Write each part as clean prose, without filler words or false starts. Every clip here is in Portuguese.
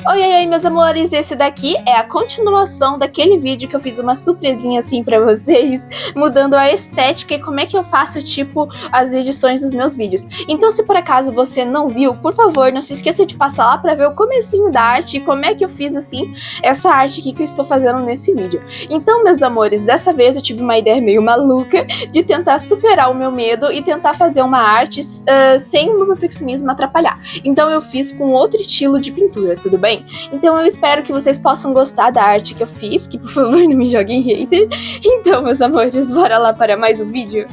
Oi, meus amores, esse daqui é a continuação daquele vídeo que eu fiz uma surpresinha assim pra vocês, mudando a estética e como é que eu faço, tipo, as edições dos meus vídeos. Então, se por acaso você não viu, por favor, não se esqueça de passar lá pra ver o comecinho da arte e como é que eu fiz, assim, essa arte aqui que eu estou fazendo nesse vídeo. Então, meus amores, dessa vez eu tive uma ideia meio maluca de tentar superar o meu medo e tentar fazer uma arte sem o meu perfeccionismo atrapalhar. Então eu fiz com outro estilo de pintura, tudo bem? Então eu espero que vocês possam gostar da arte que eu fiz, que por favor não me joguem hater. Então, meus amores, bora lá para mais um vídeo?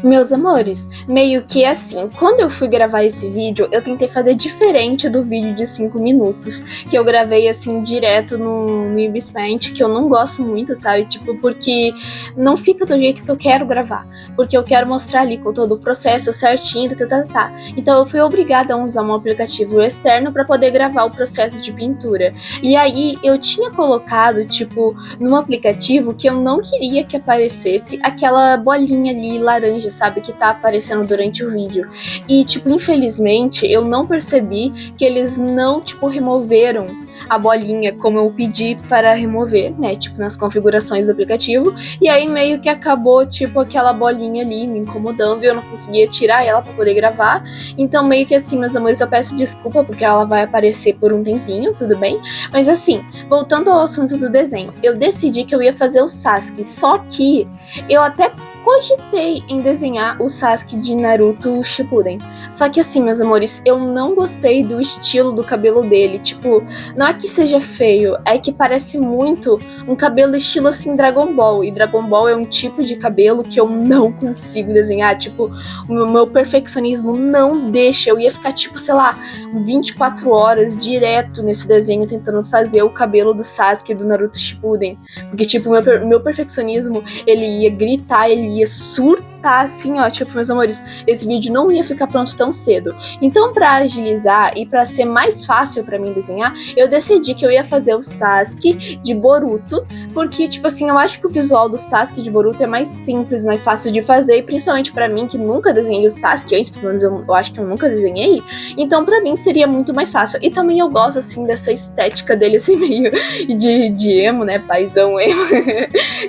Meus amores, meio que assim, quando eu fui gravar esse vídeo, eu tentei fazer diferente do vídeo de 5 minutos, que eu gravei assim, direto no Ibis Paint, que eu não gosto muito, sabe? Tipo, porque não fica do jeito que eu quero gravar, porque eu quero mostrar ali com todo o processo certinho, tá. Então eu fui obrigada a usar um aplicativo externo para poder gravar o processo de pintura. E aí, eu tinha colocado, tipo, num aplicativo que eu não queria que aparecesse aquela bolinha ali laranja, sabe, que tá aparecendo durante o vídeo. E, tipo, infelizmente, eu não percebi que eles não, tipo, removeram a bolinha como eu pedi para remover, né, tipo, nas configurações do aplicativo, e aí meio que acabou, tipo, aquela bolinha ali me incomodando e eu não conseguia tirar ela para poder gravar. Então, meio que assim, meus amores, eu peço desculpa porque ela vai aparecer por um tempinho, tudo bem? Mas assim, voltando ao assunto do desenho, eu decidi que eu ia fazer o Sasuke, só que eu até cogitei em desenhar o Sasuke de Naruto Shippuden. Só que assim, meus amores, eu não gostei do estilo do cabelo dele. Tipo, não é que seja feio, é que parece muito um cabelo estilo assim Dragon Ball. E Dragon Ball é um tipo de cabelo que eu não consigo desenhar. Tipo, o meu perfeccionismo não deixa. Eu ia ficar, tipo, sei lá, 24 horas direto nesse desenho tentando fazer o cabelo do Sasuke do Naruto Shippuden. Porque, tipo, meu perfeccionismo, ele ia gritar, ele ia surtar, assim, ó, tipo, meus amores, esse vídeo não ia ficar pronto tão cedo. Então, pra agilizar e pra ser mais fácil pra mim desenhar, eu decidi que eu ia fazer o Sasuke de Boruto, porque, tipo assim, eu acho que o visual do Sasuke de Boruto é mais simples, mais fácil de fazer, e principalmente pra mim, que nunca desenhei o Sasuke antes, pelo menos eu acho que eu nunca desenhei, então pra mim seria muito mais fácil. E também eu gosto, assim, dessa estética dele, assim, meio de emo, né, paizão emo.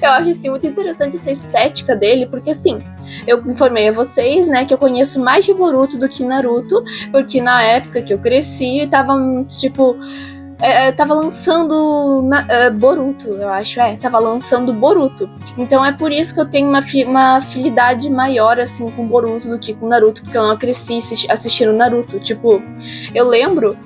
Eu acho, assim, muito interessante essa estética dele, porque, assim, eu informei a vocês, né, que eu conheço mais de Boruto do que Naruto, porque na época que eu cresci, tava, tipo, tava lançando Boruto, eu acho, tava lançando Boruto. Então é por isso que eu tenho uma afinidade maior, assim, com Boruto do que com Naruto, porque eu não cresci assistindo Naruto. Tipo, eu lembro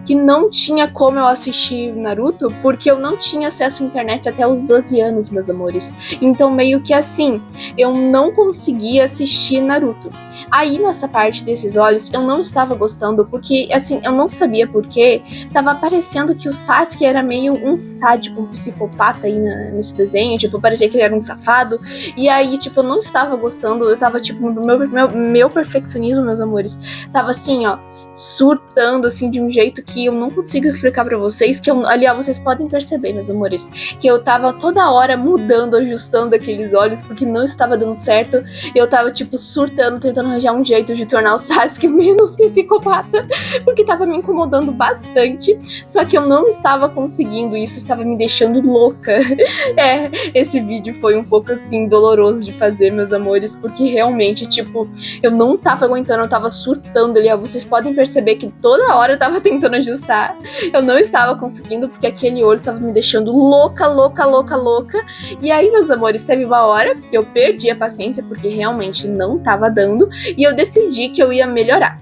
que não tinha como eu assistir Naruto, porque eu não tinha acesso à internet até os 12 anos, meus amores. Então, meio que assim, eu não conseguia assistir Naruto. Aí, nessa parte desses olhos, eu não estava gostando, porque, assim, eu não sabia porquê, tava parecendo que o Sasuke era meio um sádico, um psicopata aí nesse desenho, tipo, parecia que ele era um safado, e aí, tipo, eu não estava gostando, eu tava, tipo, meu perfeccionismo, meus amores, tava assim, ó, surtando, assim, de um jeito que eu não consigo explicar pra vocês, que aliás, vocês podem perceber, meus amores, que eu tava toda hora mudando, ajustando aqueles olhos, porque não estava dando certo, e eu tava, tipo, surtando, tentando arranjar um jeito de tornar o Sasuke menos psicopata, porque tava me incomodando bastante, só que eu não estava conseguindo, e isso estava me deixando louca. Esse vídeo foi um pouco, assim, doloroso de fazer, meus amores, porque realmente, tipo, eu não tava aguentando, eu tava surtando ali, ó, vocês podem perceber que toda hora eu tava tentando ajustar, eu não estava conseguindo, porque aquele olho tava me deixando louca, e aí, meus amores, teve uma hora que eu perdi a paciência, porque realmente não tava dando, e eu decidi que eu ia melhorar.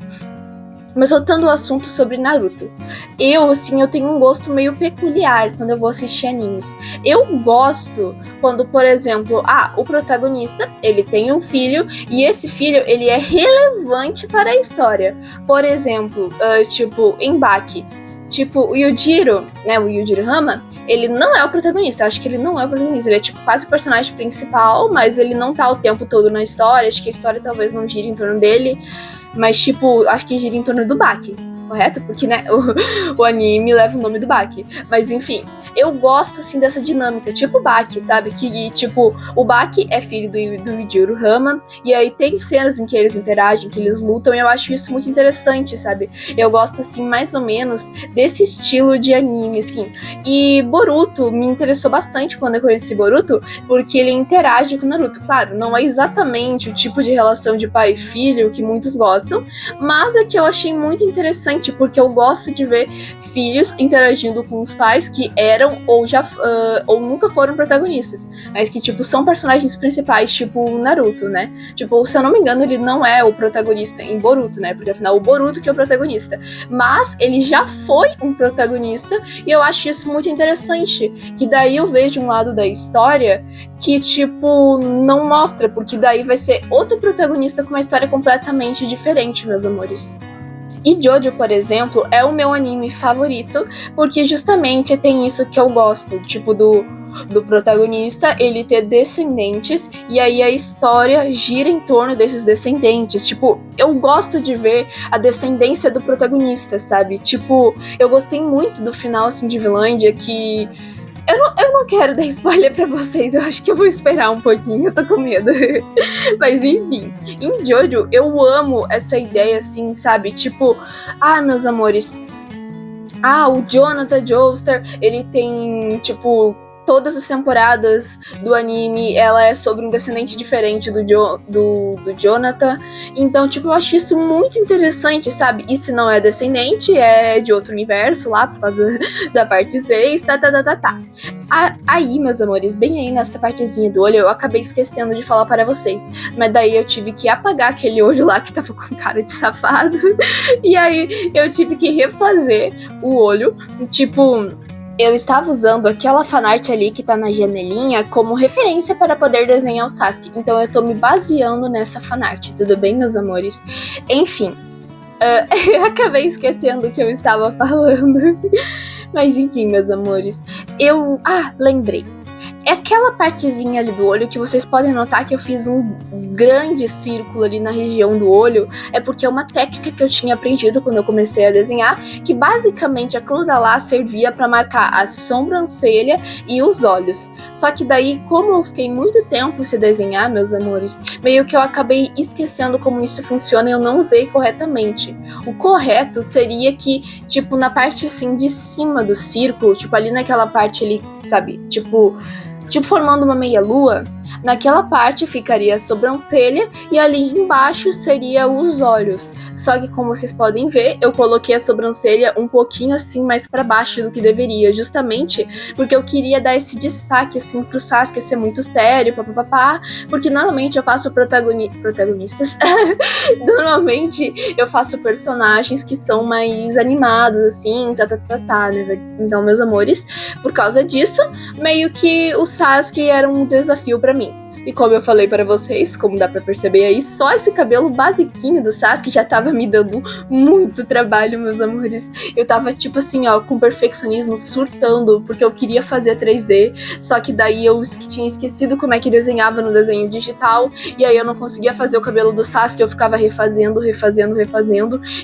Mas voltando ao assunto sobre Naruto, eu tenho um gosto meio peculiar quando eu vou assistir animes. Eu gosto quando, por exemplo, o protagonista, ele tem um filho, e esse filho, ele é relevante para a história. Por exemplo, tipo, em Baki. Tipo, o Yujiro, né, o Yujiro Hama, ele não é o protagonista, eu acho que ele não é o protagonista, ele é tipo quase o personagem principal, mas ele não tá o tempo todo na história, acho que a história talvez não gira em torno dele, mas tipo, acho que gira em torno do Baki. correto? Porque, né, o anime leva o nome do Baki. Mas, enfim, eu gosto, assim, dessa dinâmica, tipo o Baki, sabe? Que, tipo, o Baki é filho do Yujiro Hama, e aí tem cenas em que eles interagem, que eles lutam, e eu acho isso muito interessante, sabe? Eu gosto, assim, mais ou menos desse estilo de anime, assim. E Boruto me interessou bastante quando eu conheci Boruto, porque ele interage com Naruto. Claro, não é exatamente o tipo de relação de pai e filho que muitos gostam, mas é que eu achei muito interessante, porque eu gosto de ver filhos interagindo com os pais que eram ou já ou nunca foram protagonistas, mas que tipo são personagens principais, tipo o Naruto, né? Tipo, se eu não me engano, ele não é o protagonista em Boruto, né? Porque afinal o Boruto que é o protagonista, mas ele já foi um protagonista e eu acho isso muito interessante, que daí eu vejo um lado da história que tipo não mostra, porque daí vai ser outro protagonista com uma história completamente diferente, meus amores. E Jojo, por exemplo, é o meu anime favorito, porque justamente tem isso que eu gosto, tipo, do protagonista, ele ter descendentes, e aí a história gira em torno desses descendentes. Tipo, eu gosto de ver a descendência do protagonista, sabe? Tipo, eu gostei muito do final, assim, de Vinlândia, que eu não quero dar spoiler pra vocês, eu acho que eu vou esperar um pouquinho, eu tô com medo. Mas enfim, em Jojo eu amo essa ideia assim, sabe? Tipo, meus amores, o Jonathan Joestar, ele tem, tipo, todas as temporadas do anime, ela é sobre um descendente diferente do Jonathan. Então, tipo, eu acho isso muito interessante, sabe? E se não é descendente, é de outro universo lá, por causa da parte 6, tá. Aí, meus amores, bem aí nessa partezinha do olho, eu acabei esquecendo de falar para vocês. Mas daí eu tive que apagar aquele olho lá que tava com cara de safado. E aí eu tive que refazer o olho, tipo, eu estava usando aquela fanart ali que tá na janelinha como referência para poder desenhar o Sasuke. Então eu tô me baseando nessa fanart, tudo bem, meus amores? Enfim, eu acabei esquecendo o que eu estava falando. Mas enfim, meus amores, lembrei. É aquela partezinha ali do olho que vocês podem notar que eu fiz um grande círculo ali na região do olho, é porque é uma técnica que eu tinha aprendido quando eu comecei a desenhar, que basicamente aquilo lá servia para marcar a sobrancelha e os olhos. Só que daí, como eu fiquei muito tempo sem desenhar, meus amores, meio que eu acabei esquecendo como isso funciona e eu não usei corretamente. O correto seria que, tipo, na parte assim de cima do círculo, tipo ali naquela parte ali, sabe, tipo formando uma meia-lua, naquela parte ficaria a sobrancelha e ali embaixo seria os olhos. Só que como vocês podem ver, eu coloquei a sobrancelha um pouquinho assim mais para baixo do que deveria, justamente porque eu queria dar esse destaque assim pro Sasuke ser muito sério, papapá, porque normalmente eu faço protagonistas, normalmente eu faço personagens que são mais animados assim, né? Então, meus amores, por causa disso, meio que o Sasuke era um desafio pra mim. E como eu falei para vocês, como dá pra perceber aí, só esse cabelo basiquinho do Sasuke já tava me dando muito trabalho, meus amores. Eu tava, tipo assim, ó, com perfeccionismo surtando, porque eu queria fazer 3D, só que daí eu tinha esquecido como é que desenhava no desenho digital, e aí eu não conseguia fazer o cabelo do Sasuke, eu ficava refazendo,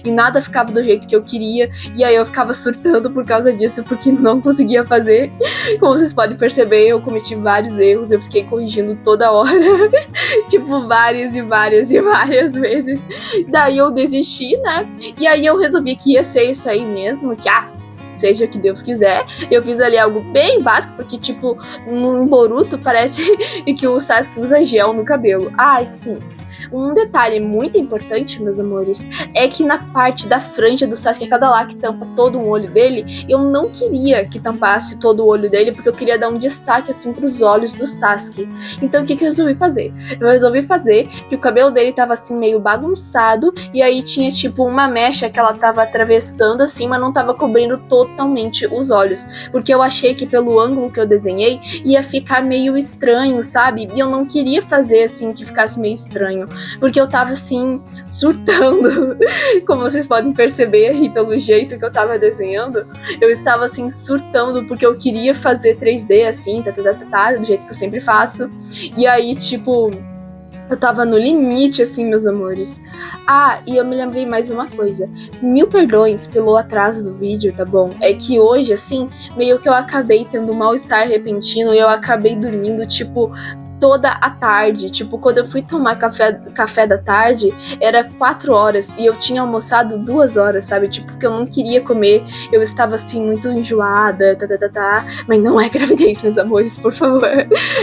e nada ficava do jeito que eu queria, e aí eu ficava surtando por causa disso, porque não conseguia fazer. Como vocês podem perceber, eu cometi vários erros, eu fiquei corrigindo toda hora, tipo, várias vezes. Daí eu desisti, né? E aí eu resolvi que ia ser isso aí mesmo, que seja o que Deus quiser. Eu fiz ali algo bem básico, porque, tipo, no Boruto parece que o Sasuke usa gel no cabelo. Sim. Um detalhe muito importante, meus amores, é que na parte da franja do Sasuke, cada lá que tampa todo o olho dele, eu não queria que tampasse todo o olho dele, porque eu queria dar um destaque assim pros olhos do Sasuke. Então o que eu resolvi fazer? Eu resolvi fazer que o cabelo dele tava assim meio bagunçado, e aí tinha tipo uma mecha que ela tava atravessando assim, mas não tava cobrindo totalmente os olhos, porque eu achei que pelo ângulo que eu desenhei ia ficar meio estranho, sabe? E eu não queria fazer assim que ficasse meio estranho, porque eu tava assim, surtando. Como vocês podem perceber aí pelo jeito que eu tava desenhando, eu estava assim, surtando, porque eu queria fazer 3D assim, do jeito que eu sempre faço. E aí, tipo, Eu tava no limite, assim, meus amores. Ah, e eu me lembrei mais uma coisa. Mil perdões pelo atraso do vídeo, tá bom? É que hoje, assim, meio que eu acabei tendo um mal-estar repentino e eu acabei dormindo, tipo, toda a tarde. Tipo, quando eu fui tomar café da tarde, era 4 horas e eu tinha almoçado 2 horas, sabe? Tipo, porque eu não queria comer, eu estava, assim, muito enjoada, Mas não é gravidez, meus amores, por favor.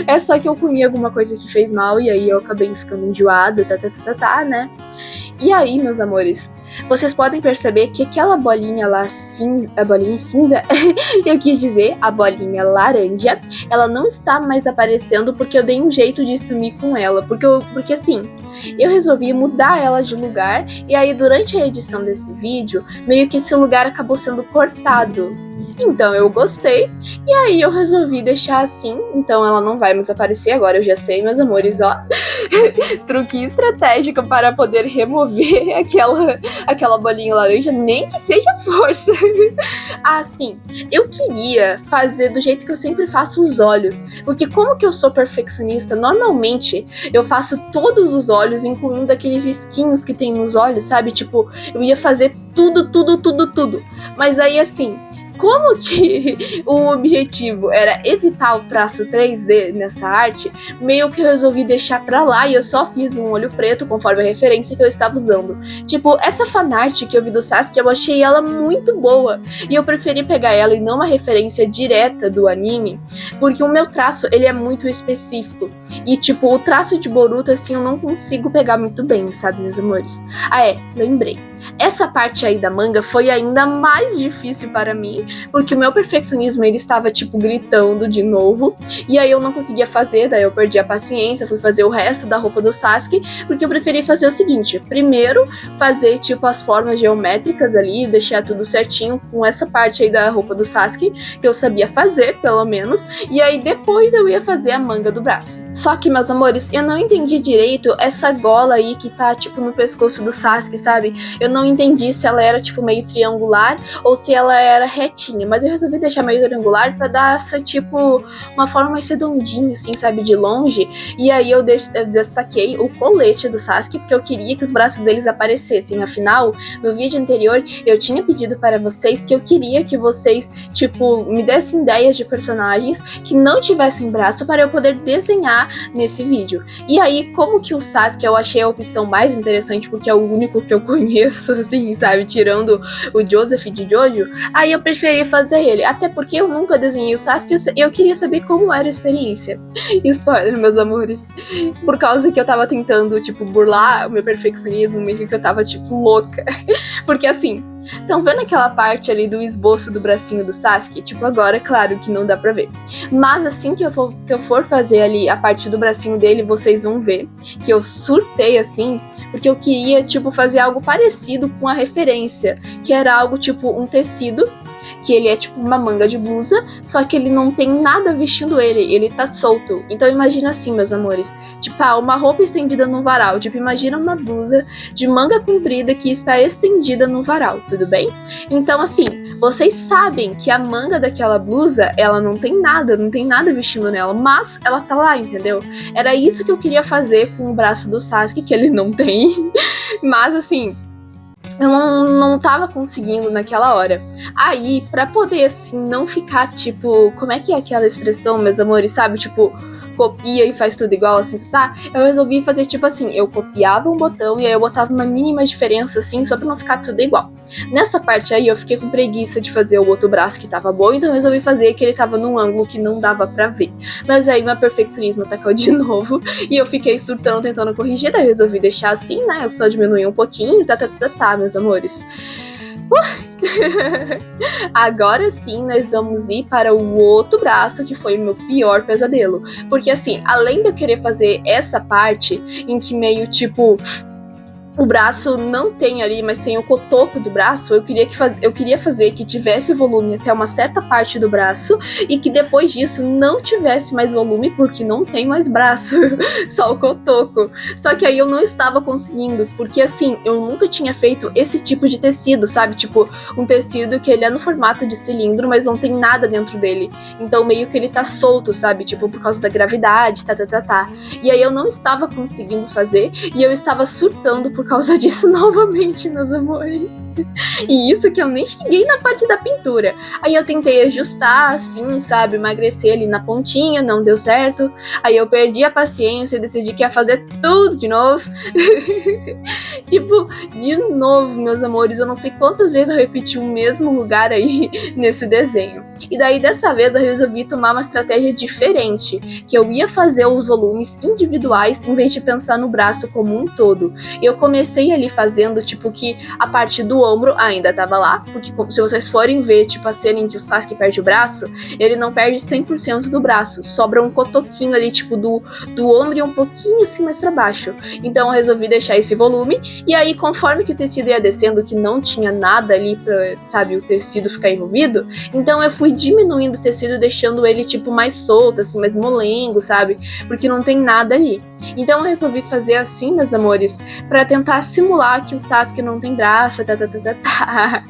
É só que eu comi alguma coisa que fez mal e aí eu acabei ficando enjoada, né? E aí, meus amores, vocês podem perceber que aquela bolinha lá cinza, a bolinha cinza, eu quis dizer a bolinha laranja, ela não está mais aparecendo porque eu dei um jeito de sumir com ela, porque assim, eu resolvi mudar ela de lugar e aí durante a edição desse vídeo, meio que esse lugar acabou sendo cortado. Então eu gostei, e aí eu resolvi deixar assim, então ela não vai mais aparecer, agora eu já sei, meus amores, ó. Truque estratégico para poder remover aquela bolinha laranja, nem que seja força. Ah, sim, eu queria fazer do jeito que eu sempre faço os olhos, porque como que eu sou perfeccionista, normalmente eu faço todos os olhos, incluindo aqueles risquinhos que tem nos olhos, sabe? Tipo, eu ia fazer tudo. Mas aí, assim, como que o objetivo era evitar o traço 3D nessa arte, meio que eu resolvi deixar pra lá e eu só fiz um olho preto conforme a referência que eu estava usando. Tipo, essa fanart que eu vi do Sasuke, eu achei ela muito boa e eu preferi pegar ela e não uma referência direta do anime, porque o meu traço, ele é muito específico e tipo, o traço de Boruto, assim, eu não consigo pegar muito bem, sabe, meus amores? Ah, lembrei. Essa parte aí da manga foi ainda mais difícil para mim, porque o meu perfeccionismo, ele estava, tipo, gritando de novo, e aí eu não conseguia fazer, daí eu perdi a paciência, fui fazer o resto da roupa do Sasuke, porque eu preferi fazer o seguinte, primeiro fazer, tipo, as formas geométricas ali, deixar tudo certinho com essa parte aí da roupa do Sasuke, que eu sabia fazer, pelo menos, e aí depois eu ia fazer a manga do braço. Só que, meus amores, eu não entendi direito essa gola aí que tá, tipo, no pescoço do Sasuke, sabe? Eu não entendi se ela era, tipo, meio triangular ou se ela era retinha, mas eu resolvi deixar meio triangular pra dar essa, tipo, uma forma mais redondinha, assim, sabe, de longe, e aí eu destaquei o colete do Sasuke, porque eu queria que os braços deles aparecessem, afinal, no vídeo anterior, eu tinha pedido para vocês que eu queria que vocês, tipo, me dessem ideias de personagens que não tivessem braço para eu poder desenhar nesse vídeo, e aí, como que o Sasuke eu achei a opção mais interessante, porque é o único que eu conheço, assim, sabe, tirando o Joseph de Jojo, aí eu preferi fazer ele, até porque eu nunca desenhei o Sasuke e eu queria saber como era a experiência. Spoiler, meus amores. Por causa que eu tava tentando, tipo, burlar o meu perfeccionismo, meio que eu tava, tipo, louca. Porque assim, estão vendo aquela parte ali do esboço do bracinho do Sasuke? Tipo, agora, claro que não dá pra ver. Mas assim que eu for fazer ali a parte do bracinho dele, vocês vão ver que eu surtei assim, porque eu queria, tipo, fazer algo parecido com a referência, que era algo tipo um tecido, que ele é tipo uma manga de blusa, só que ele não tem nada vestindo ele tá solto. Então imagina assim, meus amores, tipo, uma roupa estendida no varal, tipo, imagina uma blusa de manga comprida que está estendida no varal, tudo bem? Então assim, vocês sabem que a manga daquela blusa, ela não tem nada vestindo nela, mas ela tá lá, entendeu? Era isso que eu queria fazer com o braço do Sasuke, que ele não tem, mas assim, eu não tava conseguindo naquela hora. Aí, pra poder, assim, não ficar, tipo... Como é que é aquela expressão, meus amores, sabe? Tipo, copia e faz tudo igual, assim, tá? Eu resolvi fazer, tipo assim, eu copiava um botão e aí eu botava uma mínima diferença, assim, só pra não ficar tudo igual. Nessa parte aí, eu fiquei com preguiça de fazer o outro braço que tava bom, então eu resolvi fazer que ele tava num ângulo que não dava pra ver. Mas aí, meu perfeccionismo atacou de novo e eu fiquei surtando, tentando corrigir, daí eu resolvi deixar assim, né? Eu só diminuí um pouquinho, meus amores. Agora sim, nós vamos ir para o outro braço, que foi o meu pior pesadelo. Porque assim, além de eu querer fazer essa parte, em que meio tipo... o braço não tem ali, mas tem o cotoco do braço, eu queria fazer que tivesse volume até uma certa parte do braço e que depois disso não tivesse mais volume, porque não tem mais braço, só o cotoco. Só que aí eu não estava conseguindo, porque assim, eu nunca tinha feito esse tipo de tecido, sabe? Tipo, um tecido que ele é no formato de cilindro, mas não tem nada dentro dele. Então meio que ele tá solto, sabe? Tipo, por causa da gravidade, tá. E aí eu não estava conseguindo fazer, e eu estava surtando por causa disso novamente, meus amores. E isso que eu nem cheguei na parte da pintura. Aí eu tentei ajustar, assim, sabe, emagrecer ali na pontinha, não deu certo. Aí eu perdi a paciência e decidi que ia fazer tudo de novo. Tipo, de novo, meus amores, eu não sei quantas vezes eu repeti o mesmo lugar aí nesse desenho. E daí, dessa vez, eu resolvi tomar uma estratégia diferente, que eu ia fazer os volumes individuais em vez de pensar no braço como um todo. E eu comecei ali fazendo, tipo, que a parte do ombro ainda tava lá, porque se vocês forem ver, tipo, a cena em que o Sasuke perde o braço, ele não perde 100% do braço, sobra um cotoquinho ali, tipo, do ombro e um pouquinho assim mais pra baixo. Então eu resolvi deixar esse volume, e aí conforme que o tecido ia descendo, que não tinha nada ali pra, sabe, o tecido ficar envolvido, então eu fui diminuindo o tecido, deixando ele, tipo, mais solto, assim, mais molengo, sabe? Porque não tem nada ali. Então eu resolvi fazer assim, meus amores, pra tentar simular que o Sasuke não tem braço, tá.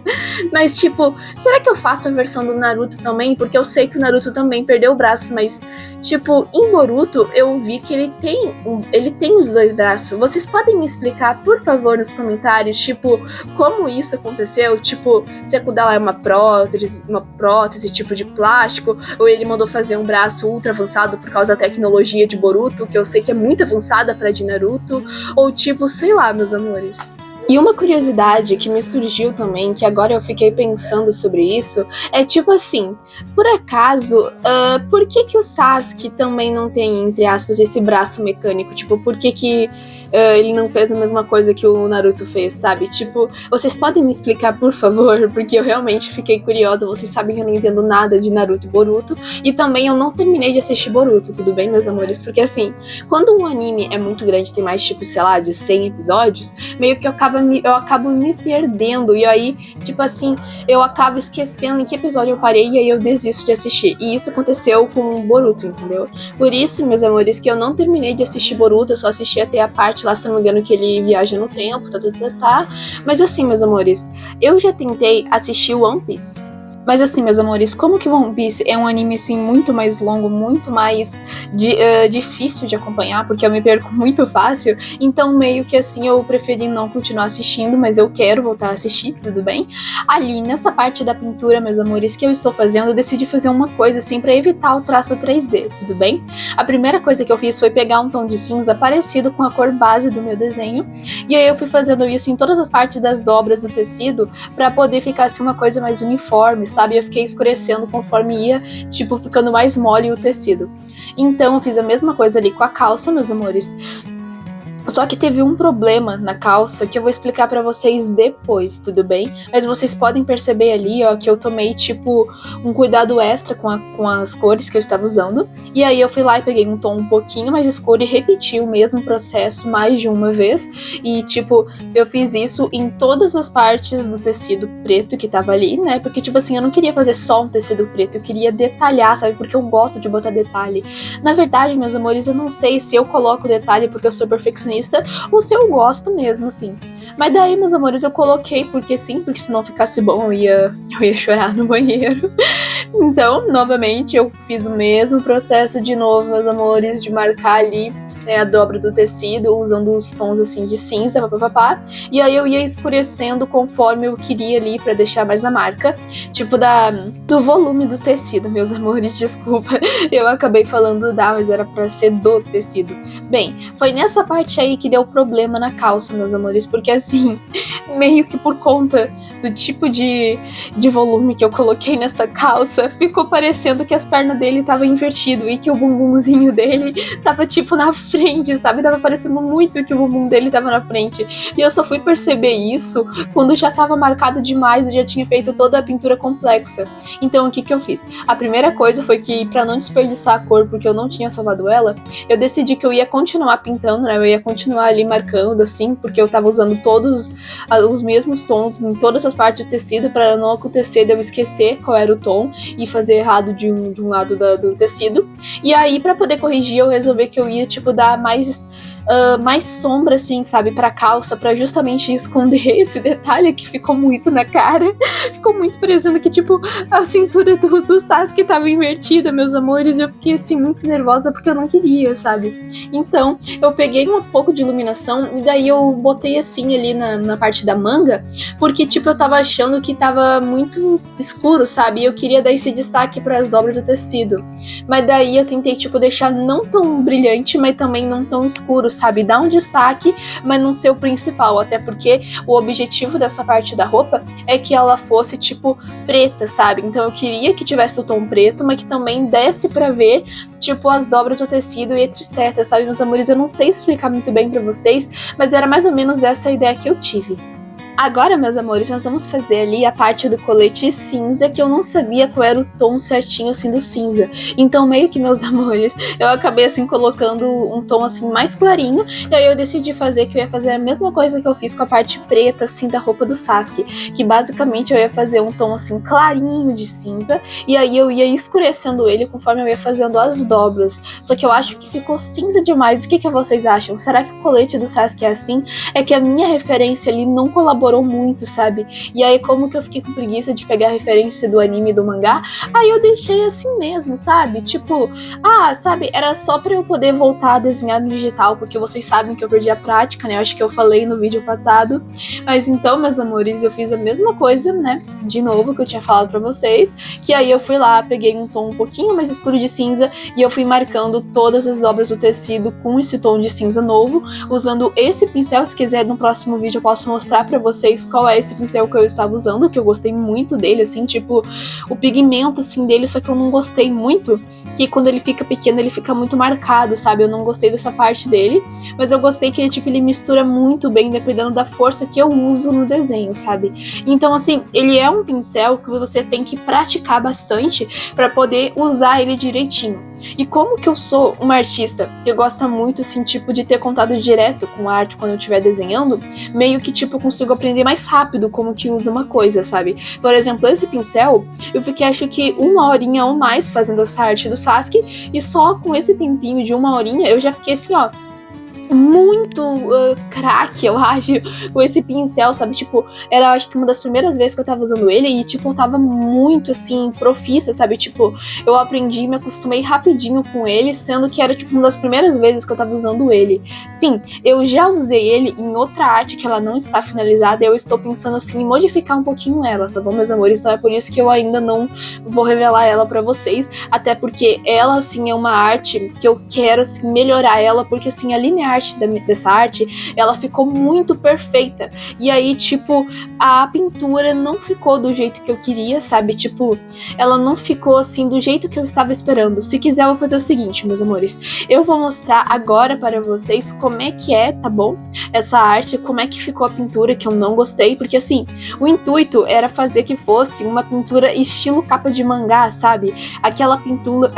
Mas, tipo, será que eu faço a versão do Naruto também? Porque eu sei que o Naruto também perdeu o braço, mas, tipo, em Boruto eu vi que ele tem os dois braços. Vocês podem me explicar, por favor, nos comentários, tipo, como isso aconteceu? Tipo, se aquilo dela é uma prótese tipo de plástico, ou ele mandou fazer um braço ultra avançado por causa da tecnologia de Boruto, que eu sei que é muito avançada pra de Naruto, ou tipo, sei lá, meus amores. E uma curiosidade que me surgiu também, que agora eu fiquei pensando sobre isso, é tipo assim, por acaso, por que o Sasuke também não tem, entre aspas, esse braço mecânico? Tipo, por que ele não fez a mesma coisa que o Naruto fez, sabe? Tipo, vocês podem me explicar, por favor? Porque eu realmente fiquei curiosa, vocês sabem que eu não entendo nada de Naruto e Boruto, e também eu não terminei de assistir Boruto, tudo bem, meus amores? Porque assim, quando um anime é muito grande, tem mais tipo, sei lá, de 100 episódios, meio que eu acabo me perdendo, e aí, tipo assim, eu acabo esquecendo em que episódio eu parei e aí eu desisto de assistir. E isso aconteceu com o Boruto, entendeu? Por isso, meus amores, que eu não terminei de assistir Boruto, eu só assisti até a parte lá, se não me engano, que ele viaja no tempo, tá. Mas assim, meus amores, eu já tentei assistir One Piece. Mas assim, meus amores, como que One Piece é um anime assim muito mais longo, muito mais difícil de acompanhar, porque eu me perco muito fácil, então meio que assim eu preferi não continuar assistindo, mas eu quero voltar a assistir, tudo bem? Ali, nessa parte da pintura, meus amores, que eu estou fazendo, eu decidi fazer uma coisa assim pra evitar o traço 3D, tudo bem? A primeira coisa que eu fiz foi pegar um tom de cinza parecido com a cor base do meu desenho, e aí eu fui fazendo isso em todas as partes das dobras do tecido pra poder ficar assim uma coisa mais uniforme, sabe? Eu fiquei escurecendo conforme ia, tipo, ficando mais mole o tecido. Então eu fiz a mesma coisa ali com a calça, meus amores. Só que teve um problema na calça que eu vou explicar pra vocês depois, tudo bem? Mas vocês podem perceber ali, ó, que eu tomei, tipo, um cuidado extra com as cores que eu estava usando. E aí eu fui lá e peguei um tom um pouquinho mais escuro e repeti o mesmo processo mais de uma vez. E, tipo, eu fiz isso em todas as partes do tecido preto que tava ali, né? Porque, tipo assim, eu não queria fazer só um tecido preto, eu queria detalhar, sabe? Porque eu gosto de botar detalhe. Na verdade, meus amores, eu não sei se eu coloco detalhe porque eu sou perfeccionista ou se eu gosto mesmo, assim. Mas daí, meus amores, eu coloquei porque sim, porque se não ficasse bom eu ia chorar no banheiro. Então, novamente, eu fiz o mesmo processo de novo, meus amores, de marcar ali, né, a dobra do tecido, usando os tons assim de cinza, e aí eu ia escurecendo conforme eu queria ali pra deixar mais a marca, tipo do volume do tecido, meus amores, desculpa, eu acabei falando mas era pra ser do tecido. Bem, foi nessa parte aí que deu problema na calça, meus amores, porque assim, meio que por conta do tipo de volume que eu coloquei nessa calça, ficou parecendo que as pernas dele estavam invertido e que o bumbumzinho dele tava tipo na frente, sabe? Tava parecendo muito que o bumbum dele tava na frente. E eu só fui perceber isso quando já tava marcado demais e já tinha feito toda a pintura complexa. Então o que eu fiz? A primeira coisa foi que, pra não desperdiçar a cor, porque eu não tinha salvado ela, eu decidi que eu ia continuar pintando, né? Eu ia continuar ali marcando, assim, porque eu tava usando todos os mesmos tons em todas as partes do tecido, para não acontecer de eu esquecer qual era o tom e fazer errado de um lado do tecido. E aí, pra poder corrigir, eu resolvi que eu ia, tipo, dar mais sombra, assim, sabe, pra calça, pra justamente esconder esse detalhe que ficou muito na cara. Ficou muito parecendo que, tipo, a cintura do Sasuke tava invertida, meus amores, e eu fiquei, assim, muito nervosa porque eu não queria, sabe? Então, eu peguei um pouco de iluminação e daí eu botei, assim, ali na parte da manga, porque, tipo, eu tava achando que tava muito escuro, sabe? E eu queria dar esse destaque pras dobras do tecido. Mas daí eu tentei, tipo, deixar não tão brilhante, mas também não tão escuro, sabe? Dar um destaque, mas não ser o principal. Até porque o objetivo dessa parte da roupa é que ela fosse, tipo, preta, sabe? Então eu queria que tivesse o tom preto, mas que também desse pra ver, tipo, as dobras do tecido e etc, sabe, meus amores? Eu não sei explicar muito bem pra vocês, mas era mais ou menos essa a ideia que eu tive. Agora, meus amores, nós vamos fazer ali a parte do colete cinza, que eu não sabia qual era o tom certinho, assim, do cinza. Então, meio que, meus amores, eu acabei, assim, colocando um tom, assim, mais clarinho, e aí eu decidi fazer que eu ia fazer a mesma coisa que eu fiz com a parte preta, assim, da roupa do Sasuke, que basicamente eu ia fazer um tom, assim, clarinho de cinza, e aí eu ia escurecendo ele conforme eu ia fazendo as dobras. Só que eu acho que ficou cinza demais. O que vocês acham? Será que o colete do Sasuke é assim? É que a minha referência ali não colaborou muito, sabe? E aí, como que eu fiquei com preguiça de pegar a referência do anime e do mangá, aí eu deixei assim mesmo, sabe? Tipo, sabe, era só pra eu poder voltar a desenhar no digital, porque vocês sabem que eu perdi a prática, né? Eu acho que eu falei no vídeo passado. Mas então, meus amores, eu fiz a mesma coisa, né? De novo, que eu tinha falado pra vocês, que aí eu fui lá, peguei um tom um pouquinho mais escuro de cinza e eu fui marcando todas as dobras do tecido com esse tom de cinza novo, usando esse pincel. Se quiser, no próximo vídeo eu posso mostrar pra vocês qual é esse pincel que eu estava usando, que eu gostei muito dele, assim, tipo, o pigmento, assim, dele, só que eu não gostei muito, que quando ele fica pequeno, ele fica muito marcado, sabe? Eu não gostei dessa parte dele, mas eu gostei que ele, tipo, ele mistura muito bem, dependendo da força que eu uso no desenho, sabe? Então, assim, ele é um pincel que você tem que praticar bastante para poder usar ele direitinho. E como que eu sou uma artista que gosta muito, assim, tipo, de ter contato direto com a arte quando eu estiver desenhando, meio que, tipo, eu consigo aprender mais rápido como que usa uma coisa, sabe? Por exemplo, esse pincel, eu fiquei, acho que 1 horinha ou mais fazendo essa arte do Sasuke, e só com esse tempinho de 1 horinha, eu já fiquei assim, ó, muito craque, eu acho, com esse pincel, sabe? Tipo, era, acho que uma das primeiras vezes que eu tava usando ele e, tipo, eu tava muito, assim, profissa, sabe? Tipo, eu aprendi, me acostumei rapidinho com ele, sendo que era, tipo, uma das primeiras vezes que eu tava usando ele. Sim, eu já usei ele em outra arte que ela não está finalizada e eu estou pensando, assim, em modificar um pouquinho ela, tá bom, meus amores? Então é por isso que eu ainda não vou revelar ela pra vocês, até porque ela, assim, é uma arte que eu quero, assim, melhorar ela, porque, assim, a linear dessa arte, ela ficou muito perfeita. E aí, tipo, a pintura não ficou do jeito que eu queria, sabe? Tipo, ela não ficou assim do jeito que eu estava esperando. Se quiser, eu vou fazer o seguinte, meus amores. Eu vou mostrar agora para vocês como é que é, tá bom? Essa arte, como é que ficou a pintura, que eu não gostei, porque assim, o intuito era fazer que fosse uma pintura estilo capa de mangá, sabe? Aquela pintura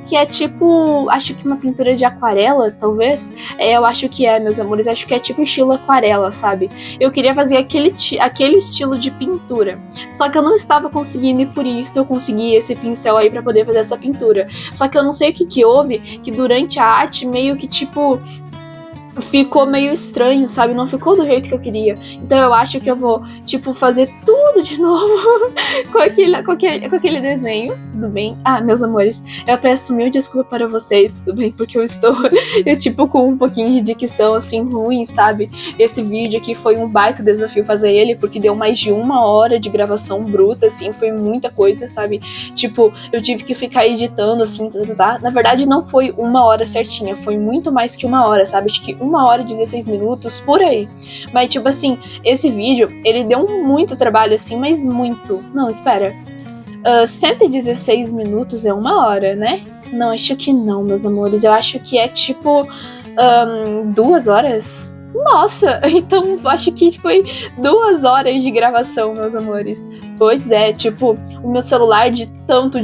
que é tipo, acho que uma pintura de aquarela, talvez. Eu acho que é, meus amores, acho que é tipo estilo aquarela, sabe? Eu queria fazer aquele estilo de pintura. Só que eu não estava conseguindo e por isso eu consegui esse pincel aí pra poder fazer essa pintura. Só que eu não sei o que houve, que durante a arte meio que tipo ficou meio estranho, sabe? Não ficou do jeito que eu queria. Então eu acho que eu vou, tipo, fazer tudo de novo com aquele desenho, tudo bem? Meus amores, eu peço mil desculpas para vocês, tudo bem? Porque eu tipo, com um pouquinho de dicção, assim, ruim, sabe? Esse vídeo aqui foi um baita desafio fazer ele, porque deu mais de 1 hora de gravação bruta, assim, foi muita coisa, sabe? Tipo, eu tive que ficar editando, assim, tá? Na verdade, não foi 1 hora certinha, foi muito mais que 1 hora, sabe? Acho que 1 hora e 16 minutos, por aí. Mas, tipo assim, esse vídeo, ele deu muito trabalho, assim, mas muito. Não, espera. 116 minutos é 1 hora, né? Não, acho que não, meus amores. Eu acho que é tipo 2 horas. Nossa, então acho que foi 2 horas de gravação, meus amores. Pois é, tipo, o meu celular de tanto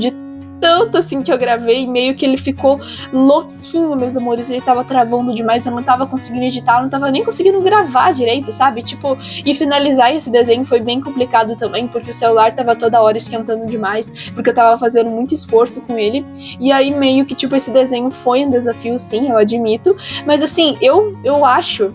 assim que eu gravei, meio que ele ficou louquinho, meus amores. Ele tava travando demais, eu não tava conseguindo editar, eu não tava nem conseguindo gravar direito, sabe? Tipo, e finalizar esse desenho foi bem complicado também, porque o celular tava toda hora esquentando demais, porque eu tava fazendo muito esforço com ele. E aí meio que, tipo, esse desenho foi um desafio, sim, eu admito. Mas assim, eu acho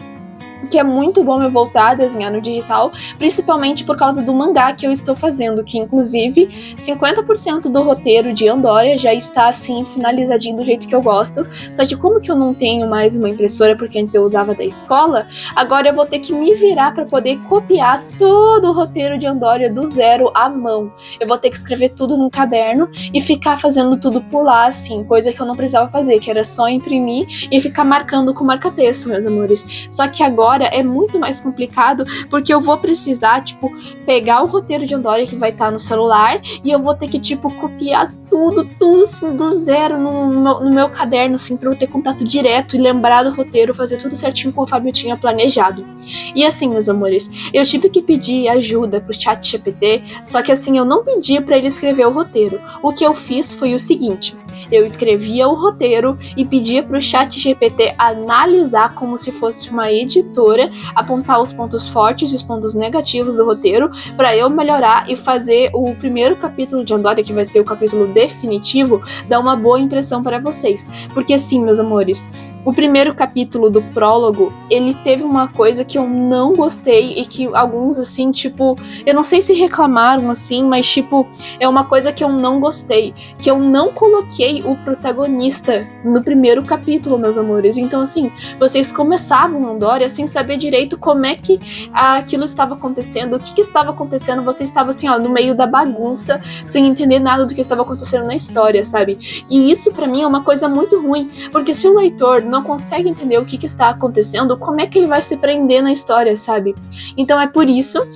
que é muito bom eu voltar a desenhar no digital, principalmente por causa do mangá que eu estou fazendo, que inclusive 50% do roteiro de Andória já está assim finalizadinho do jeito que eu gosto. Só que como que eu não tenho mais uma impressora, porque antes eu usava da escola, agora eu vou ter que me virar para poder copiar todo o roteiro de Andória do zero à mão. Eu vou ter que escrever tudo num caderno e ficar fazendo tudo por lá, assim, coisa que eu não precisava fazer, que era só imprimir e ficar marcando com marca-texto, meus amores. Só que agora é muito mais complicado, porque eu vou precisar, tipo, pegar o roteiro de Andória que vai estar no celular e eu vou ter que, tipo, copiar tudo assim, do zero no meu caderno, assim, pra eu ter contato direto e lembrar do roteiro, fazer tudo certinho conforme eu tinha planejado. E assim, meus amores, eu tive que pedir ajuda pro ChatGPT, só que assim, eu não pedi pra ele escrever o roteiro. O que eu fiz foi o seguinte: eu escrevia o roteiro e pedia pro ChatGPT analisar como se fosse uma editora, apontar os pontos fortes e os pontos negativos do roteiro para eu melhorar e fazer o primeiro capítulo de Andória, que vai ser o capítulo definitivo, dar uma boa impressão para vocês. Porque assim, meus amores, o primeiro capítulo do prólogo, ele teve uma coisa que eu não gostei e que alguns, assim, tipo, eu não sei se reclamaram, assim, mas, tipo, é uma coisa que eu não gostei, que eu não coloquei o protagonista no primeiro capítulo, meus amores. Então, assim, vocês começavam Andória sem saber direito como é que aquilo estava acontecendo, o que estava acontecendo, você estava, assim, ó, no meio da bagunça, sem entender nada do que estava acontecendo na história, sabe? E isso, pra mim, é uma coisa muito ruim, porque se o leitor não consegue entender o que está acontecendo, como é que ele vai se prender na história, sabe? Então é por isso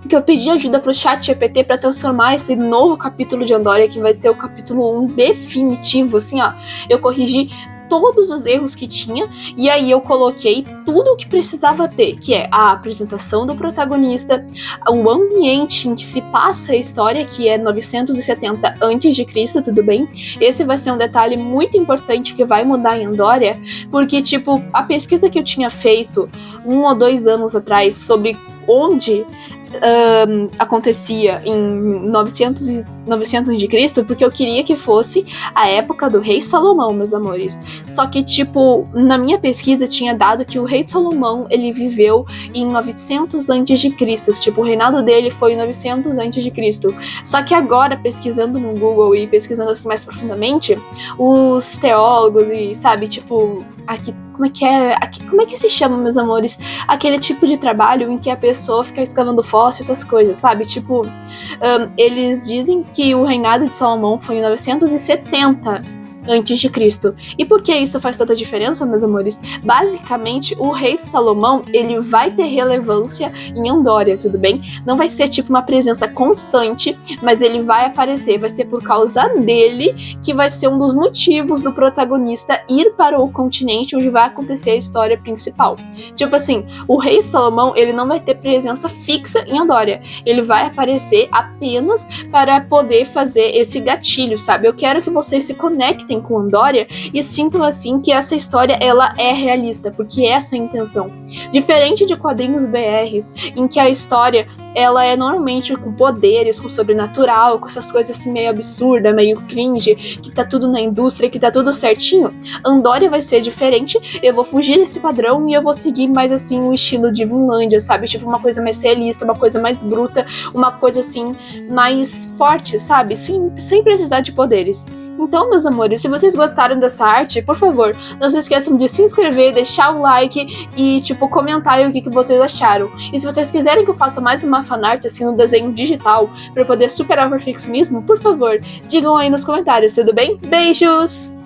que eu pedi ajuda pro ChatGPT para transformar esse novo capítulo de Andória, que vai ser o capítulo 1 definitivo, assim, ó. Eu corrigi todos os erros que tinha, e aí eu coloquei tudo o que precisava ter, que é a apresentação do protagonista, o ambiente em que se passa a história, que é 970 a.C., tudo bem? Esse vai ser um detalhe muito importante que vai mudar em Andória, porque, tipo, a pesquisa que eu tinha feito 1 ou 2 anos atrás sobre onde acontecia em 900 a.C., porque eu queria que fosse a época do rei Salomão, meus amores. Só que, tipo, na minha pesquisa tinha dado que o rei Salomão, ele viveu em 900 a.C., tipo, o reinado dele foi em 900 a.C. Só que agora, pesquisando no Google e pesquisando assim mais profundamente, os teólogos e, sabe, tipo, como é que se chama, meus amores? Aquele tipo de trabalho em que a pessoa fica escavando fósseis, essas coisas, sabe? Tipo, eles dizem que o reinado de Salomão foi em 970 antes de Cristo. E por que isso faz tanta diferença, meus amores? Basicamente, o rei Salomão, ele vai ter relevância em Andória, tudo bem? Não vai ser tipo uma presença constante, mas ele vai aparecer, vai ser por causa dele que vai ser um dos motivos do protagonista ir para o continente onde vai acontecer a história principal. Tipo assim, o rei Salomão, ele não vai ter presença fixa em Andória, ele vai aparecer apenas para poder fazer esse gatilho, sabe? Eu quero que vocês se conectem com Andória e sintam assim que essa história ela é realista, porque essa é a intenção. Diferente de quadrinhos BRs, em que a história ela é normalmente com poderes, com sobrenatural, com essas coisas assim meio absurda, meio cringe, que tá tudo na indústria, que tá tudo certinho, Andória vai ser diferente, eu vou fugir desse padrão e eu vou seguir mais assim o estilo de Vinlândia, sabe? Tipo uma coisa mais realista, uma coisa mais bruta, uma coisa assim mais forte, sabe? Sem precisar de poderes. Então, meus amores, se vocês gostaram dessa arte, por favor, não se esqueçam de se inscrever, deixar o like e, tipo, comentar aí o que vocês acharam. E se vocês quiserem que eu faça mais uma fanart, assim, no desenho digital, pra eu poder superar o perfeccionismo, por favor, digam aí nos comentários, tudo bem? Beijos!